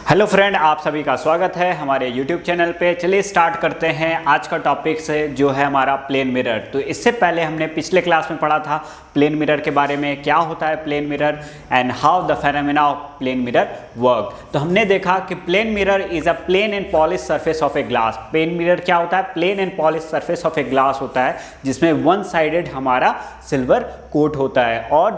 Hello friend, आप सभी का स्वागत है हमारे YouTube चैनल पे। चलिए स्टार्ट करते हैं आज का टॉपिक से, जो है हमारा प्लेन मिरर। तो इससे पहले हमने पिछले क्लास में पढ़ा था प्लेन मिरर के बारे में, क्या होता है plane mirror and how the phenomena of plane mirror work. तो हमने देखा कि plane mirror is a plane and polish surface of a glass. Plane mirror क्या होता है? Plane and polish surface of a glass होता है, जिसमें वन साइडेड हमारा सिल्वर कोट होता है और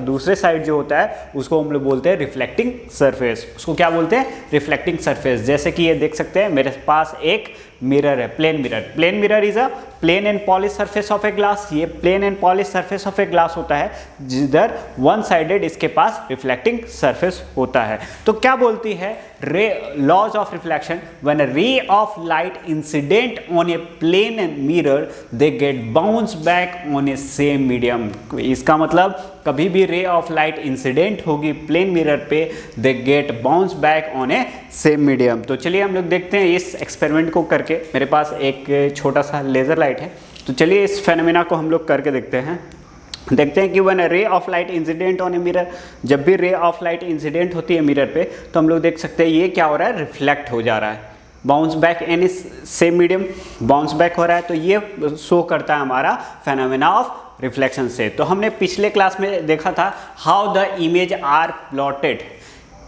दूसरे साइड जो होता है उसको हम लोग बोलते हैं रिफ्लेक्टिंग सरफेस। उसको क्या बोलते हैं? Reflecting surface. जैसे कि ये देख सकते हैं मेरे पास एक मिरर है, plane mirror. Plane mirror is a plane and polish surface of a glass. ये plane and polish surface of a glass होता है जिधर वन साइडेड इसके पास रिफ्लेक्टिंग सरफेस होता है। तो क्या बोलती है ray laws of reflection? When a ray of light incident on a plane and mirror they get bounce back on a same medium. इसका मतलब कभी भी रे ऑफ लाइट इंसिडेंट होगी प्लेन मिरर पे, they get bounce back on a same medium. तो चलिए हम लोग देखते हैं इस एक्सपेरिमेंट को करके। मेरे पास एक छोटा सा लेज़र लाइट है, तो चलिए इस फेनोमेना को हम लोग करके देखते हैं कि when a ray of light incident on a mirror, जब भी रे ऑफ लाइट इंसिडेंट होती है मिरर पे, तो हम लोग देख सकते हैं ये क्या हो रहा है, रिफ्लेक्ट हो जा रहा है। Bounce back in same medium, bounce back हो रहा है, तो ये शो करता है हमारा फेनोमेना ऑफ रिफ्लेक्शन से। तो हमने पिछले क्लास में देखा था how the image are plotted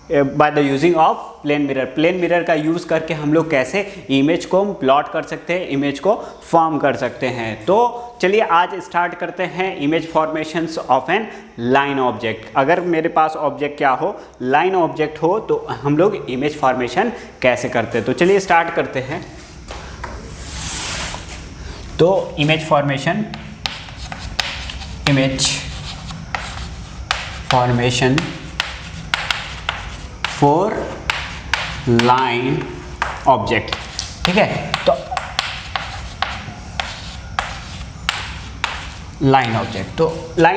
by the using of plane mirror. Plane mirror का यूज़ करके हम लोग कैसे इमेज को प्लॉट कर सकते हैं, इमेज को फॉर्म कर सकते हैं। तो चलिए आज स्टार्ट करते हैं image formations of an line object. अगर मेरे पास ऑब्जेक्ट क्या हो, लाइन ऑब्जेक्ट हो, तो हम लोग इमेज फॉर्मेशन कैसे करते हैं। तो चलिए स्टार्ट करते हैं। तो image formation for line object, ठीक है। तो लाइन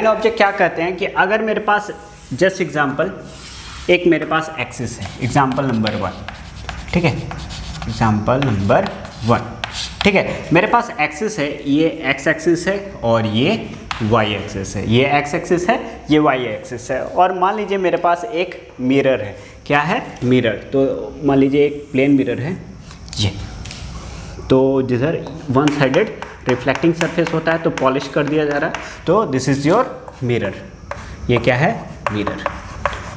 ऑब्जेक्ट क्या कहते हैं कि अगर मेरे पास जस्ट एग्जांपल एक मेरे पास एक्सिस है, एग्जांपल नंबर 1, ठीक है, एग्जांपल नंबर 1, ठीक है। मेरे पास एक्सिस है, ये एक्स एक्सिस है और ये वाई एक्सिस है। ये एक्स एक्सिस है, ये वाई एक्सिस है। और मान लीजिए मेरे पास एक मिरर है, क्या है? मिरर। तो मान लीजिए एक प्लेन मिरर है ये, तो जिधर वन साइडेड रिफ्लेक्टिंग सरफेस होता है तो पॉलिश कर दिया जा रहा है। तो दिस इज योर मिरर, ये क्या है? मिरर,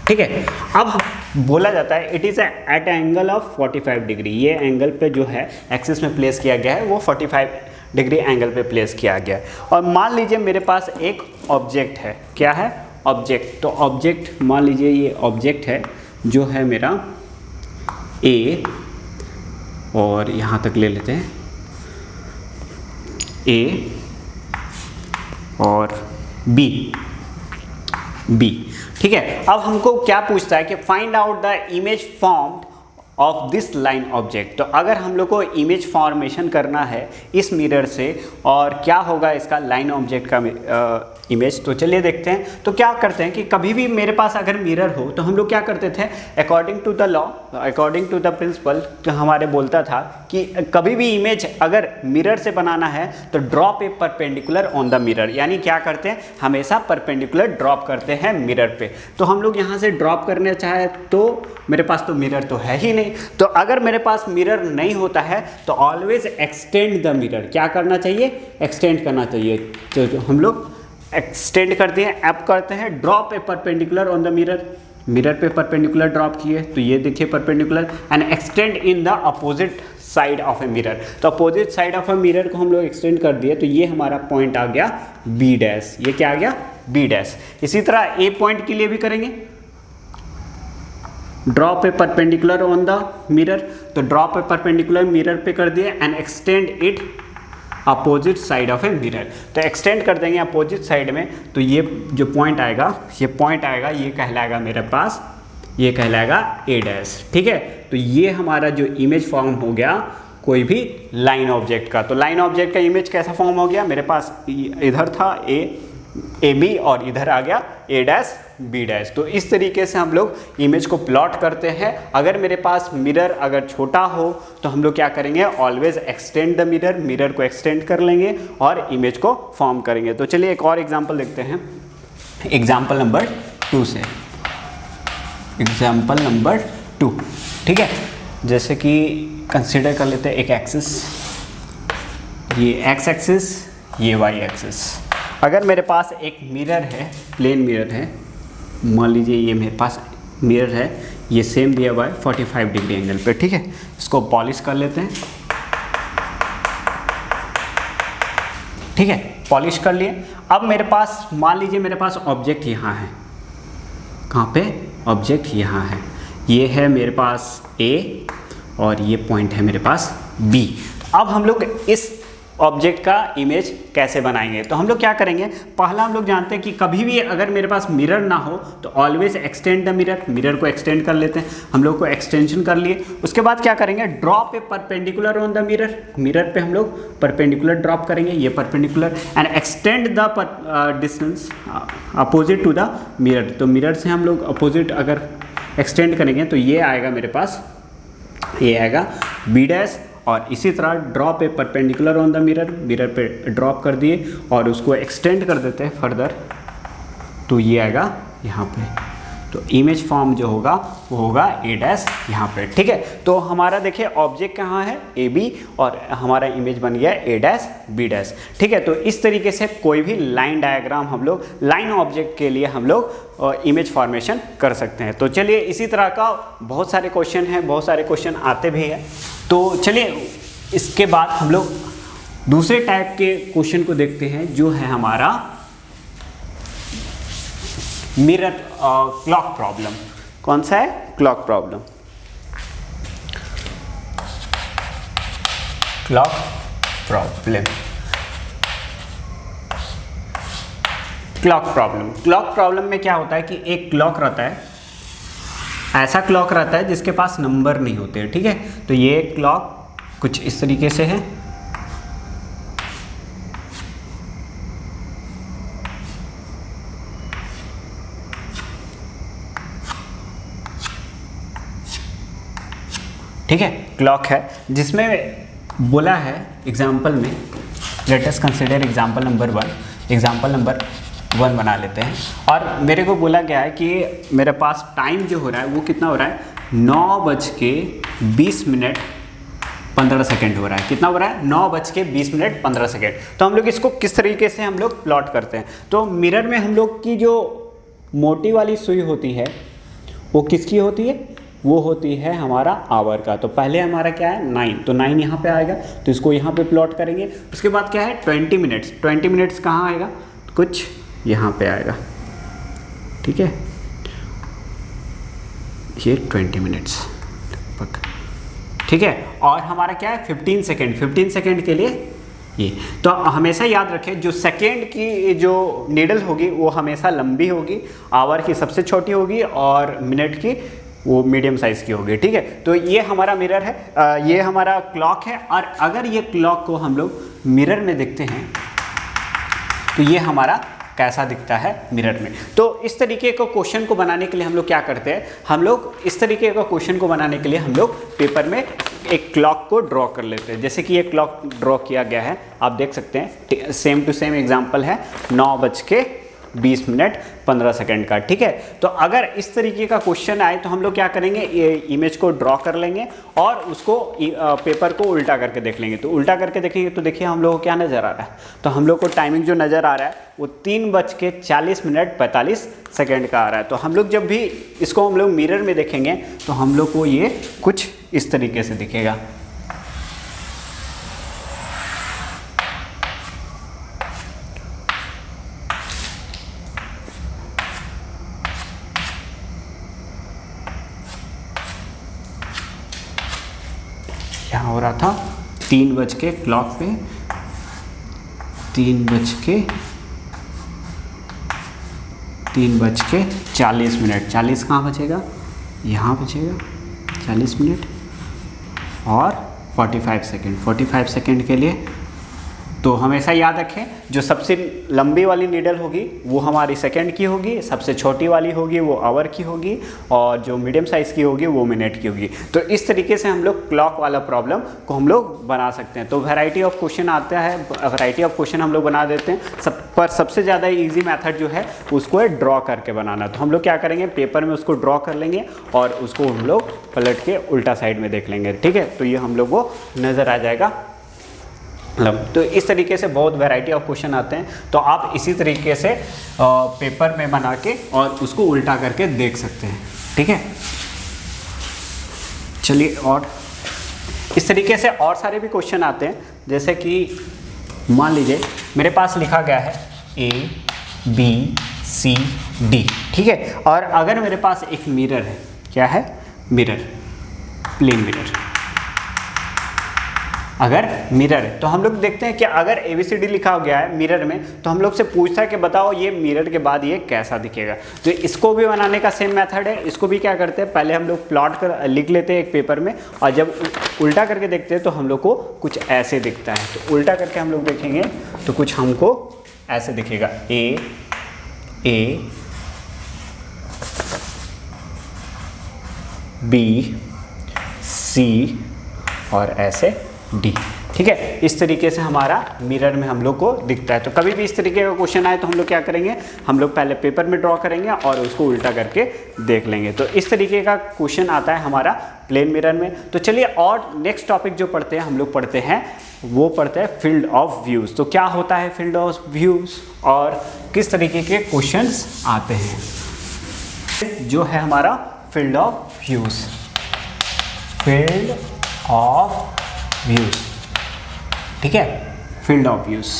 ठीक है। अब बोला जाता है it is at angle of 45 degree. ये एंगल पे जो है एक्सिस में प्लेस किया गया है वो 45 डिग्री एंगल पे प्लेस किया गया है। और मान लीजिए मेरे पास एक ऑब्जेक्ट है, क्या है? ऑब्जेक्ट। तो ऑब्जेक्ट मान लीजिए ये ऑब्जेक्ट है जो है मेरा ए, और यहाँ तक ले लेते हैं ए और बी, ठीक है। अब हमको क्या पूछता है कि find out the image formed of this line object. तो अगर हम लोग को इमेज फॉर्मेशन करना है इस मिरर से, और क्या होगा इसका लाइन ऑब्जेक्ट का इमेज, तो चलिए देखते हैं। तो क्या करते हैं कि कभी भी मेरे पास अगर मिरर हो तो हम लोग क्या करते थे, according to the law, according to the principal, जो हमारे बोलता था कि कभी भी इमेज अगर मिरर से बनाना है तो drop a perpendicular on the mirror. यानी क्या करते हैं, हमेशा परपेंडिकुलर ड्रॉप करते हैं मिरर पे। तो हम लोग यहाँ से ड्रॉप करना चाहे तो मेरे पास तो मिरर तो है ही नहीं। तो अगर मेरे पास मिरर नहीं होता है तो ऑलवेज एक्सटेंड द मिरर। क्या करना चाहिए? एक्सटेंड करना चाहिए। तो हम लोग एक्सटेंड करते हैं, ऐप करते हैं, drop a perpendicular on the mirror. Mirror पे परपेंडिकुलर ड्रॉप किए तो ये देखिए perpendicular, and extend in the opposite side of a mirror. तो opposite side of a mirror को हम लोग एक्सटेंड कर दिए, तो ये हमारा पॉइंट आ गया बी डैश। ये क्या आ गया? B dash. इसी तरह ए पॉइंट के लिए भी करेंगे, drop a perpendicular on the mirror. तो ड्रॉप ए परपेंडिकुलर मिरर पे कर दिए and extend it opposite side of a mirror. तो एक्सटेंड कर देंगे अपोजिट साइड में, तो ये जो पॉइंट आएगा, ये पॉइंट आएगा, ये कहलाएगा मेरे पास, ये कहलाएगा ए डैश, ठीक है। तो ये हमारा जो इमेज फॉर्म हो गया कोई भी लाइन ऑब्जेक्ट का। तो लाइन ऑब्जेक्ट का इमेज कैसा फॉर्म हो गया? मेरे पास इधर था ए बी और इधर आ गया ए डैश बी डैश। तो इस तरीके से हम लोग इमेज को प्लॉट करते हैं। अगर मेरे पास मिरर अगर छोटा हो तो हम लोग क्या करेंगे, always extend the mirror, mirror को एक्सटेंड कर लेंगे और इमेज को फॉर्म करेंगे। तो चलिए एक और एग्जांपल देखते हैं, एग्जांपल नंबर 2 से। एग्जाम्पल नंबर 2, ठीक है। जैसे कि कंसिडर कर लेते हैं एक एक्सिस, ये एक्स एक्सिस, ये वाई एक्सिस। अगर मेरे पास एक मिरर है, प्लेन मिरर है, मान लीजिए ये मेरे पास मिरर है, ये सेम दिया हुआ है 45 डिग्री एंगल पे, ठीक है। इसको पॉलिश कर लेते हैं, ठीक है, पॉलिश कर लिए। अब मेरे पास मान लीजिए मेरे पास ऑब्जेक्ट यहाँ है, कहाँ पे? ऑब्जेक्ट यहाँ है, ये है मेरे पास A और ये पॉइंट है मेरे पास B। अब हम लोग इस ऑब्जेक्ट का इमेज कैसे बनाएंगे? तो हम लोग क्या करेंगे, पहला हम लोग जानते हैं कि कभी भी अगर मेरे पास मिरर ना हो तो always extend the mirror, mirror को एक्सटेंड कर लेते हैं। हम लोग को एक्सटेंशन कर लिए, उसके बाद क्या करेंगे, drop a perpendicular on the mirror, mirror पे हम लोग परपेंडिकुलर ड्रॉप करेंगे, ये perpendicular, and extend the distance opposite to the mirror. तो मिरर से हम लोग अपोजिट अगर एक्सटेंड करेंगे तो ये आएगा मेरे पास, ये आएगा B डैश, और इसी तरह drop a perpendicular on the mirror, mirror पे ड्रॉप कर दिए और उसको एक्सटेंड कर देते हैं फर्दर, तो ये आएगा यहाँ पे। तो इमेज फॉर्म जो होगा वो होगा A डैश यहाँ पे, ठीक है। तो हमारा देखिए ऑब्जेक्ट कहाँ है, AB, और हमारा इमेज बन गया A डैश B डैश, ठीक है। तो इस तरीके से कोई भी लाइन डायग्राम हम लोग लाइन ऑब्जेक्ट के लिए हम लोग इमेज फॉर्मेशन कर सकते हैं। तो चलिए इसी तरह का बहुत सारे क्वेश्चन हैं, बहुत सारे क्वेश्चन आते भी हैं। तो चलिए इसके बाद हम लोग दूसरे टाइप के क्वेश्चन को देखते हैं, जो है हमारा मिरर क्लॉक प्रॉब्लम। कौन सा है? Clock problem. Clock problem, clock problem. Clock problem में क्या होता है कि एक क्लॉक रहता है, ऐसा क्लॉक रहता है जिसके पास नंबर नहीं होते, ठीक है। तो ये क्लॉक कुछ इस तरीके से है, ठीक है, क्लॉक है, जिसमें बोला है एग्जाम्पल में, let us consider example number 1, example number 1 बना लेते हैं। और मेरे को बोला गया है कि मेरे पास टाइम जो हो रहा है वो कितना हो रहा है, 9:20 हो रहा है। कितना हो रहा है? 9:20 तो हम लोग इसको किस तरीके से हम लोग प्लॉट करते हैं? तो मिरर में हम लोग की जो मोटी वाली सुई होती है वो किसकी होती है? वो होती है हमारा आवर का। तो पहले हमारा क्या है, 9, तो 9 यहाँ पे आएगा, तो इसको यहाँ पे प्लॉट करेंगे। उसके बाद क्या है, 20 मिनट्स। 20 मिनट्स कहाँ आएगा? कुछ यहाँ पे आएगा, ठीक है, ये 20 मिनट्स लगभग, ठीक है। और हमारा क्या है, 15 सेकेंड। 15 सेकेंड के लिए ये, तो हमेशा याद रखें जो सेकेंड की जो नीडल होगी वो हमेशा लंबी होगी, आवर की सबसे छोटी होगी और मिनट की वो मीडियम साइज़ की होगी, ठीक है। तो ये हमारा मिरर है, ये हमारा क्लॉक है। और अगर ये क्लॉक को हम लोग मिरर में देखते हैं तो ये हमारा कैसा दिखता है मिरर में। तो इस तरीके का क्वेश्चन को बनाने के लिए हम लोग क्या करते हैं, हम लोग इस तरीके का क्वेश्चन को बनाने के लिए हम लोग पेपर में एक क्लॉक को ड्रॉ कर लेते हैं। जैसे कि ये क्लॉक ड्रॉ किया गया है, आप देख सकते हैं, सेम टू सेम एग्जांपल है, 9:20 का, ठीक है। तो अगर इस तरीके का क्वेश्चन आए तो हम लोग क्या करेंगे, ये इमेज को ड्रॉ कर लेंगे और उसको पेपर को उल्टा करके देख लेंगे। तो उल्टा करके देखेंगे तो देखिए हम लोग को क्या नज़र आ रहा है, तो हम लोग को टाइमिंग जो नज़र आ रहा है वो 3:40:45 का आ रहा है। तो हम लोग जब भी इसको हम लोग मिरर में देखेंगे तो हम लोग को ये कुछ इस तरीके से दिखेगा। यहाँ हो रहा था 3 बज के क्लॉक पे 3:40 40 कहाँ बचेगा, यहाँ बचेगा 40 मिनट और 45 सेकेंड। 45 सेकेंड के लिए तो हमेशा याद रखें, जो सबसे लंबी वाली नीडल होगी वो हमारी सेकंड की होगी, सबसे छोटी वाली होगी वो आवर की होगी, और जो मीडियम साइज़ की होगी वो मिनट की होगी। तो इस तरीके से हम लोग क्लॉक वाला प्रॉब्लम को हम लोग बना सकते हैं। तो वैरायटी ऑफ क्वेश्चन आता है, वैरायटी ऑफ क्वेश्चन हम लोग बना देते हैं। पर सबसे ज़्यादा ईजी मेथड जो है उसको है ड्रॉ करके बनाना। तो हम लोग क्या करेंगे, पेपर में उसको ड्रॉ कर लेंगे और उसको हम लोग पलट के उल्टा साइड में देख लेंगे, ठीक है। तो ये हम लोग को नज़र आ जाएगा। तो इस तरीके से बहुत वैरायटी ऑफ क्वेश्चन आते हैं। तो आप इसी तरीके से पेपर में बना के और उसको उल्टा करके देख सकते हैं, ठीक है। चलिए, और इस तरीके से और सारे भी क्वेश्चन आते हैं, जैसे कि मान लीजिए मेरे पास लिखा गया है ABCD, ठीक है। और अगर मेरे पास एक मिरर है, क्या है, मिरर, प्लेन मिरर। अगर मिरर है तो हम लोग देखते हैं कि अगर ABCD लिखा गया है मिरर में, तो हम लोग से पूछता है कि बताओ ये मिरर के बाद ये कैसा दिखेगा। तो इसको भी बनाने का सेम मेथड है। इसको भी क्या करते हैं, पहले हम लोग प्लॉट कर लिख लेते हैं एक पेपर में, और जब उल्टा करके देखते हैं तो हम लोग को कुछ ऐसे दिखता है। तो उल्टा करके हम लोग देखेंगे तो कुछ हमको ऐसे दिखेगा, A B C और ऐसे D, ठीक है। इस तरीके से हमारा मिरर में हम लोग को दिखता है। तो कभी भी इस तरीके का क्वेश्चन आए तो हम लोग क्या करेंगे, हम लोग पहले पेपर में ड्रॉ करेंगे और उसको उल्टा करके देख लेंगे। तो इस तरीके का क्वेश्चन आता है हमारा प्लेन मिरर में। तो चलिए, और नेक्स्ट टॉपिक जो पढ़ते हैं हम लोग पढ़ते हैं, वो पढ़ते हैं फील्ड ऑफ व्यूज़। तो क्या होता है फील्ड ऑफ व्यूज़ और किस तरीके के क्वेश्चंस आते हैं, जो है हमारा field of views. Field of views, ठीक है, फील्ड ऑफ व्यूज़।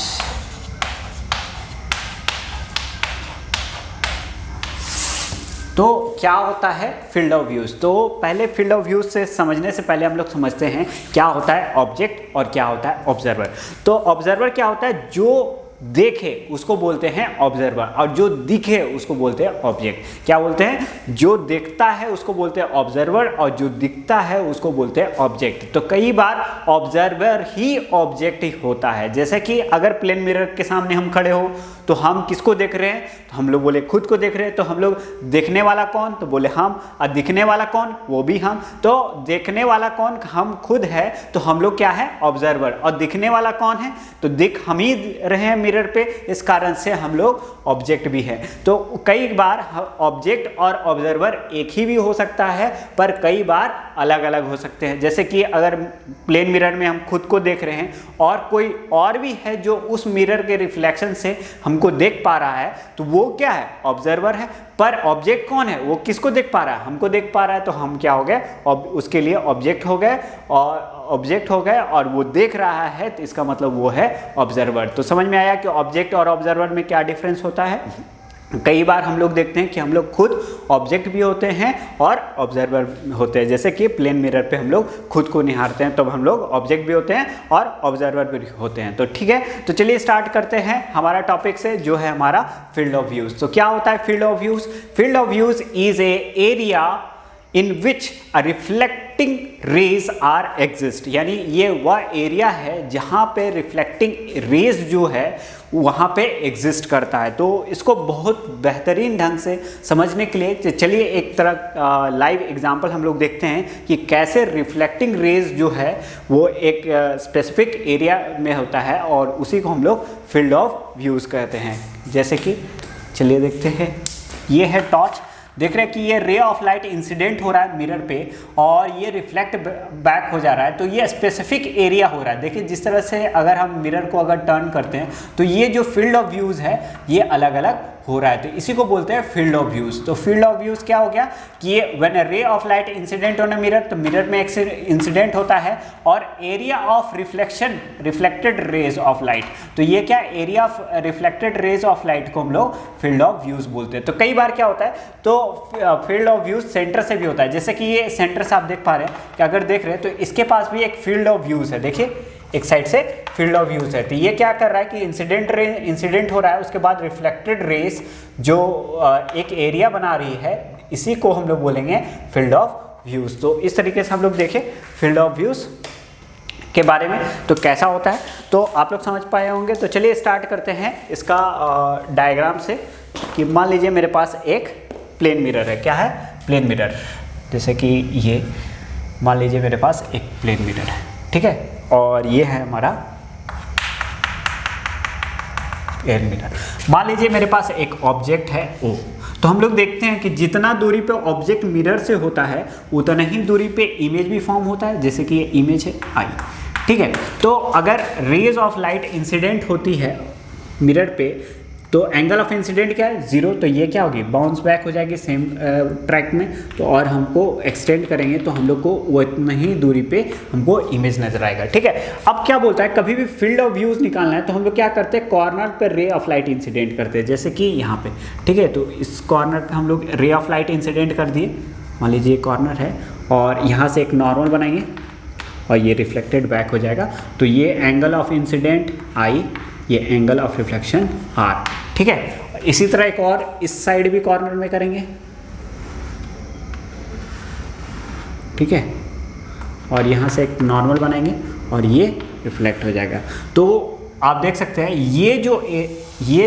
तो क्या होता है फील्ड ऑफ व्यूज़। तो पहले फील्ड ऑफ व्यूज़ से समझने से पहले हम लोग समझते हैं क्या होता है ऑब्जेक्ट और क्या होता है ऑब्जर्वर। तो ऑब्जर्वर क्या होता है, जो देखे उसको बोलते हैं ऑब्जर्वर, और जो दिखे उसको बोलते हैं ऑब्जेक्ट। क्या बोलते हैं, जो देखता है उसको बोलते हैं ऑब्जर्वर, और जो दिखता है उसको बोलते हैं ऑब्जेक्ट। तो कई बार ऑब्जर्वर ही ऑब्जेक्ट ही होता है। जैसे कि अगर प्लेन मिरर के सामने हम खड़े हो तो हम किसको देख रहे हैं, तो हम लोग बोले खुद को देख रहे हैं। तो हम लोग देखने वाला कौन, तो बोले हम, और दिखने वाला कौन, वो भी हम। तो देखने वाला कौन, हम खुद है, तो हम लोग क्या है, ऑब्जर्वर। और दिखने वाला कौन है, तो दिख हम ही रहे हैं मिरर पे, इस कारण से हम लोग ऑब्जेक्ट भी है। तो कई बार ऑब्जेक्ट और ऑब्जर्वर एक ही भी हो सकता है, पर कई बार अलग अलग हो सकते हैं। जैसे कि अगर प्लेन मिरर में हम खुद को देख रहे हैं और कोई और भी है जो उस मिरर के रिफ्लेक्शन से हमको देख पा रहा है, तो वो क्या है, ऑब्जर्वर है। पर ऑब्जेक्ट कौन है, वो किसको देख पा रहा है, हमको देख पा रहा है। तो हम क्या हो गए, उसके लिए ऑब्जेक्ट हो गए, और ऑब्जेक्ट हो गए, और वो देख रहा है, तो इसका मतलब वो है ऑब्जर्वर। तो समझ में आया कि ऑब्जेक्ट और ऑब्जर्वर में क्या डिफरेंस होता है। कई बार हम लोग देखते हैं कि हम लोग खुद ऑब्जेक्ट भी होते हैं और ऑब्जर्वर होते हैं। जैसे कि प्लेन मिरर पे हम लोग खुद को निहारते हैं, तब हम लोग ऑब्जेक्ट भी होते हैं और ऑब्जर्वर भी होते हैं। तो ठीक है, तो चलिए स्टार्ट करते हैं हमारा टॉपिक से, जो है हमारा फील्ड ऑफ व्यूज। तो क्या होता है field of views. Field of views is a area in which a reflecting rays are exist. यानी ये वह एरिया है जहाँ पे रिफ्लेक्टिंग रेज जो है वहाँ पे एग्जिस्ट करता है। तो इसको बहुत बेहतरीन ढंग से समझने के लिए चलिए एक तरह लाइव एग्जांपल हम लोग देखते हैं कि कैसे रिफ्लेक्टिंग रेज जो है वो एक स्पेसिफिक एरिया में होता है, और उसी को हम लोग फील्ड ऑफ व्यूज़ कहते हैं। जैसे कि चलिए देखते हैं, ये है टॉर्च। देख रहे हैं कि ये रे ऑफ लाइट इंसिडेंट हो रहा है मिरर पे और ये रिफ्लेक्ट बैक हो जा रहा है। तो ये स्पेसिफिक एरिया हो रहा है। देखिए जिस तरह से अगर हम मिरर को अगर टर्न करते हैं तो ये जो फील्ड ऑफ व्यूज़ है ये अलग अलग हो रहा है। तो इसी को बोलते हैं फील्ड ऑफ व्यूज़। तो फील्ड ऑफ व्यूज़ क्या हो गया कि ये when a ray of light incident on a mirror, तो मिरर में इंसिडेंट होता है, और area of reflection reflected raise of light. तो ये क्या, area of reflected raise of light को हम लोग फील्ड ऑफ व्यूज़ बोलते हैं। तो कई बार क्या होता है, तो फील्ड ऑफ व्यूज़ सेंटर से भी होता है। जैसे कि ये सेंटर से आप देख पा रहे हैं कि अगर देख रहे हैं तो इसके पास भी एक फील्ड ऑफ व्यूज़ है। देखिए एक साइड से फील्ड ऑफ व्यूज़ है। तो ये क्या कर रहा है कि इंसिडेंट हो रहा है, उसके बाद रिफ्लेक्टेड रेस जो एक एरिया बना रही है, इसी को हम लोग बोलेंगे फील्ड ऑफ व्यूज़। तो इस तरीके से हम लोग देखें फील्ड ऑफ व्यूज़ के बारे में, तो कैसा होता है तो आप लोग समझ पाए होंगे। तो चलिए स्टार्ट करते हैं इसका डायग्राम से कि मान लीजिए मेरे पास एक प्लेन मिरर है। क्या है? Plane mirror. जैसे कि ये मान लीजिए मेरे पास एक प्लेन मिरर है, ठीक है, और ये है हमारा एयर मिरर। मान लीजिए मेरे पास एक ऑब्जेक्ट है O, तो हम लोग देखते हैं कि जितना दूरी पे ऑब्जेक्ट मिरर से होता है उतना ही दूरी पे इमेज भी फॉर्म होता है। जैसे कि ये इमेज है I, ठीक है। तो अगर रेज ऑफ लाइट इंसिडेंट होती है मिरर पे तो एंगल ऑफ इंसिडेंट क्या है? 0। तो ये क्या होगी? बाउंस बैक हो जाएगी सेम ट्रैक में। तो और हमको एक्सटेंड करेंगे तो हम लोग को वो इतना ही दूरी पे हमको इमेज नजर आएगा, ठीक है। अब क्या बोलता है, कभी भी फील्ड ऑफ व्यूज निकालना है तो हम लोग क्या करते हैं, कॉर्नर पर रे ऑफ लाइट इंसिडेंट करते हैं। जैसे कि यहाँ पे, ठीक है, तो इस कॉर्नर पे हम लोग रे ऑफ लाइट इंसिडेंट कर दिए। मान लीजिए कॉर्नर है और यहाँ से एक नॉर्मल बनाएंगे और ये रिफ्लेक्टेड बैक हो जाएगा। तो ये एंगल ऑफ इंसिडेंट I, ये एंगल ऑफ रिफ्लेक्शन R, ठीक है। इसी तरह एक और इस साइड भी कॉर्नर में करेंगे, ठीक है, और यहाँ से एक नॉर्मल बनाएंगे और ये रिफ्लेक्ट हो जाएगा। तो आप देख सकते हैं ये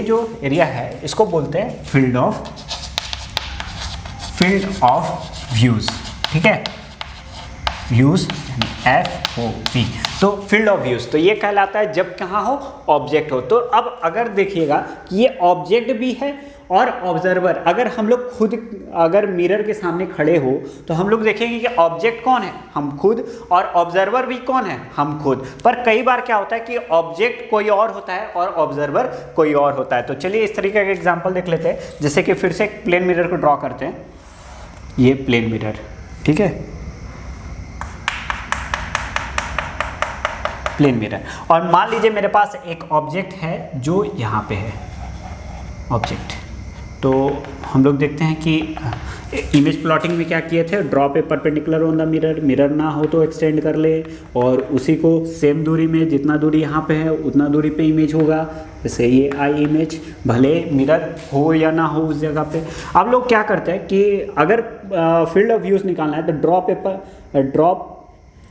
जो एरिया है इसको बोलते हैं फील्ड ऑफ व्यूज, ठीक है, व्यूज FOV। तो फील्ड ऑफ व्यूज तो ये कहलाता है जब कहाँ हो, ऑब्जेक्ट हो। तो अब अगर देखिएगा कि ये ऑब्जेक्ट भी है और ऑब्जर्वर, अगर हम लोग खुद अगर मिरर के सामने खड़े हो तो हम लोग देखेंगे कि ऑब्जेक्ट कौन है, हम खुद, और ऑब्जर्वर भी कौन है, हम खुद। पर कई बार क्या होता है कि ऑब्जेक्ट कोई और होता है और ऑब्जर्वर कोई और होता है। तो चलिए इस तरीके का एग्जाम्पल देख लेते हैं। जैसे कि फिर से एक प्लेन मिरर को ड्रॉ करते हैं। ये प्लेन मिरर, ठीक है, प्लेन मिरर, और मान लीजिए मेरे पास एक ऑब्जेक्ट है जो यहाँ पे है ऑब्जेक्ट। तो हम लोग देखते हैं कि इमेज प्लॉटिंग में क्या किए थे, ड्रॉ पे perpendicular on the mirror, mirror ना हो तो एक्सटेंड कर ले और उसी को सेम दूरी में, जितना दूरी यहाँ पे है उतना दूरी पे इमेज होगा। जैसे ये I इमेज, भले मिरर हो या ना हो उस जगह पे। अब लोग क्या करते हैं कि अगर फील्ड ऑफ व्यूज निकालना है तो drop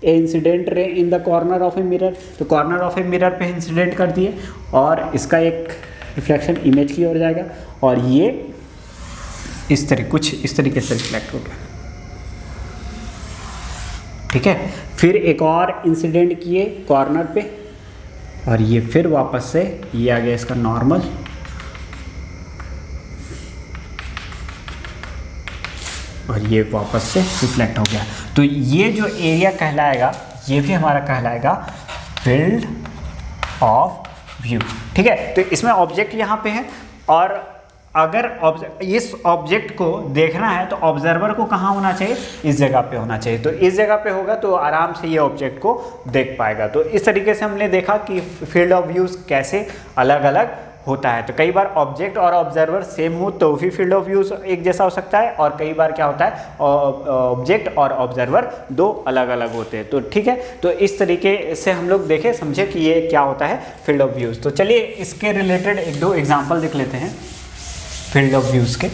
incident ray in the corner of a mirror, तो कॉर्नर ऑफ ए मिरर पे इंसिडेंट कर दिए और इसका एक रिफ्लेक्शन इमेज की ओर जाएगा और ये कुछ इस तरीके से रिफ्लेक्ट हो गया, ठीक है। फिर एक और इंसिडेंट किए कॉर्नर पे और ये फिर वापस से ये आ गया इसका नॉर्मल, और ये वापस से रिफ्लेक्ट हो गया। तो ये जो एरिया कहलाएगा ये भी हमारा कहलाएगा फील्ड ऑफ व्यू, ठीक है। तो इसमें ऑब्जेक्ट यहाँ पे है और अगर इस ऑब्जेक्ट को देखना है तो ऑब्जर्वर को कहाँ होना चाहिए, इस जगह पे होना चाहिए। तो इस जगह पे होगा तो आराम से ये ऑब्जेक्ट को देख पाएगा। तो इस तरीके से हमने देखा कि फील्ड ऑफ व्यूज कैसे अलग अलग होता है। तो कई बार ऑब्जेक्ट और ऑब्जर्वर सेम हो तो भी फील्ड ऑफ व्यूज एक जैसा हो सकता है, और कई बार क्या होता है ऑब्जेक्ट और ऑब्जर्वर दो अलग अलग होते हैं। तो ठीक है, तो इस तरीके से हम लोग देखें समझे कि ये क्या होता है फील्ड ऑफ व्यूज। तो चलिए इसके रिलेटेड एक दो एग्जाम्पल देख लेते हैं फील्ड ऑफ व्यूज के।